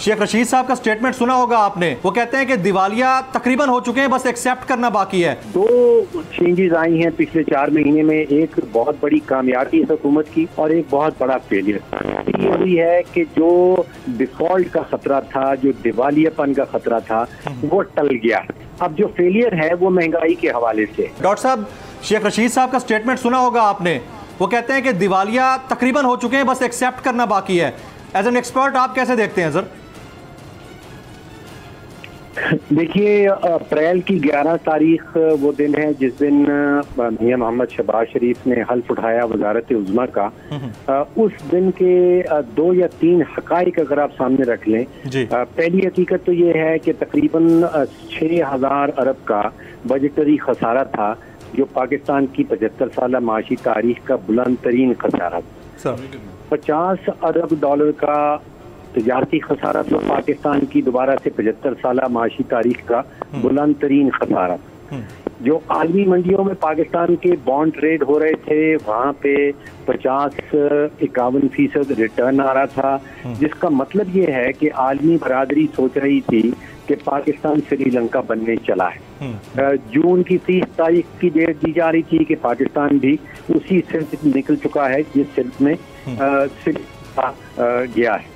शेख रशीद साहब का स्टेटमेंट सुना होगा आपने। वो कहते हैं कि दिवालिया तकरीबन हो चुके हैं, बस एक्सेप्ट करना बाकी है। दो चेंजेस आई हैं पिछले 4 महीने में, एक बहुत बड़ी कामयाबी इस हुकूमत की और एक बहुत बड़ा फेलियर। ये हुई है कि जो डिफॉल्ट का खतरा था, जो दिवालियापन का खतरा था, वो टल गया। अब जो फेलियर है वो महंगाई के हवाले से। डॉक्टर साहब, शेख रशीद साहब का स्टेटमेंट सुना होगा आपने। वो कहते हैं कि दिवालिया तकरीबन हो चुके हैं, बस एक्सेप्ट करना बाकी है। एज एन एक्सपर्ट आप कैसे देखते हैं सर? देखिए, अप्रैल की 11 तारीख वो दिन है जिस दिन मियां मोहम्मद शहबाज शरीफ ने हल्फ उठाया वजारत उज़्मा का। उस दिन के 2 या 3 हकाइक अगर आप सामने रख लें। पहली हकीकत तो ये है कि तकरीबन 6000 अरब का बजटरी खसारा था, जो पाकिस्तान की 75 साल माशी तारीख का बुलंद तरीन खसारा। 50 अरब डॉलर का तजारती खसारा तो पाकिस्तान की दोबारा से 75 साल माशी तारीख का बुलंद तरीन खसारा। जो आलमी मंडियों में पाकिस्तान के बॉन्ड ट्रेड हो रहे थे, वहाँ पे 50-51% रिटर्न आ रहा था, जिसका मतलब ये है कि आलमी बरादरी सोच रही थी कि पाकिस्तान श्रीलंका बनने चला है। जून की 30 तारीख की डेट दी जा रही थी कि पाकिस्तान भी उसी सिलसिले में निकल चुका है जिस सिलसिले में गया है।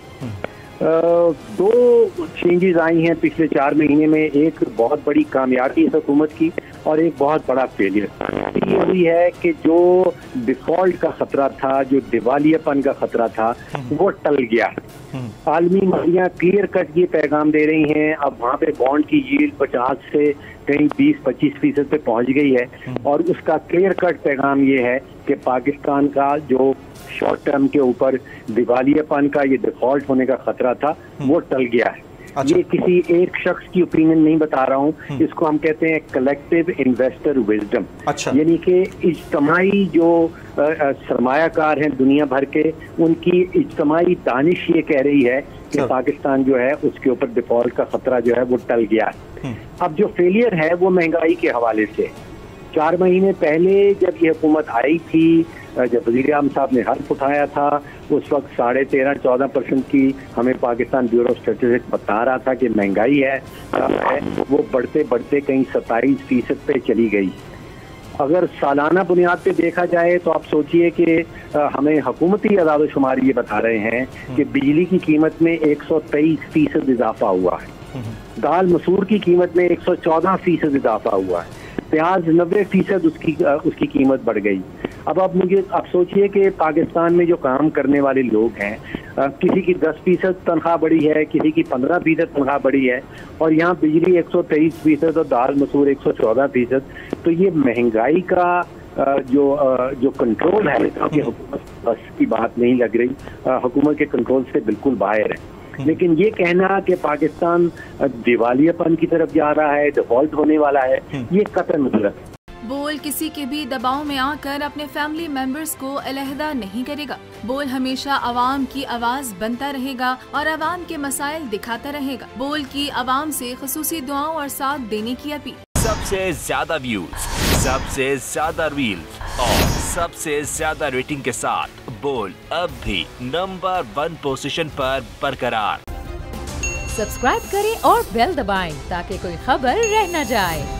2 चेंजेस आई हैं पिछले 4 महीने में, एक बहुत बड़ी कामयाबी इस हुकूमत की और एक बहुत बड़ा फेलियर। ये हुई है कि जो डिफॉल्ट का खतरा था, जो दिवालियापन का खतरा था, वो टल गया। आलमी मंडियां क्लियर कट ये पैगाम दे रही हैं। अब वहाँ पे बॉन्ड की यील्ड 50 से कहीं 20-25% पे पहुंच गई है और उसका क्लियर कट पैगाम ये है कि पाकिस्तान का जो शॉर्ट टर्म के ऊपर दिवालियापन का, ये डिफॉल्ट होने का खतरा था, वो टल गया है। अच्छा। ये किसी एक शख्स की ओपिनियन नहीं बता रहा हूँ, इसको हम कहते हैं कलेक्टिव इन्वेस्टर विजडम। अच्छा। यानी कि इज्तमाई जो सरमायाकार हैं दुनिया भर के, उनकी इज्तमाई दानिश ये कह रही है कि पाकिस्तान जो है उसके ऊपर डिफॉल्ट का खतरा जो है वो टल गया है। अब जो फेलियर है वो महंगाई के हवाले से। 4 महीने पहले जब ये हुकूमत आई थी, जब वज़ीर आज़म साहब ने हल्फ उठाया था, उस वक्त 13.5-14% की हमें पाकिस्तान ब्यूरो स्टैटिस्टिक्स बता रहा था कि महंगाई है, वो बढ़ते बढ़ते कहीं 27% पे चली गई। अगर सालाना बुनियाद पे देखा जाए तो आप सोचिए कि हमें हुकूमती आदाद-ओ-शुमार ये बता रहे हैं कि बिजली की कीमत में 123% इजाफा हुआ है, दाल मसूर की कीमत में 114% इजाफा हुआ है, प्याज 90% उसकी कीमत बढ़ गई। अब आप सोचिए कि पाकिस्तान में जो काम करने वाले लोग हैं, किसी की 10% तनख्वाह बढ़ी है, किसी की 15% तनख्वाह बढ़ी है, और यहाँ बिजली 123% और दाल मसूर 114%। तो ये महंगाई का जो कंट्रोल है, हुकूमत बस की बात नहीं लग रही, हुकूमत के कंट्रोल से बिल्कुल बाहर है। लेकिन ये कहना कि पाकिस्तान दिवालियापन की तरफ जा रहा है, डिफॉल्ट होने वाला है, ये कतई गलत है। बोल किसी के भी दबाव में आकर अपने फैमिली मेंबर्स को अलहदा नहीं करेगा। बोल हमेशा आवाम की आवाज बनता रहेगा और आवाम के मसाइल दिखाता रहेगा। बोल की आवाम से खुसूसी दुआओं और साथ देने की अपील। सबसे ज्यादा व्यूज, सबसे ज्यादा रील्स और सबसे ज्यादा रेटिंग के साथ बोल अब भी नंबर 1 पोजीशन पर बरकरार। सब्सक्राइब करें और बेल दबाएं ताकि कोई खबर रह न जाए।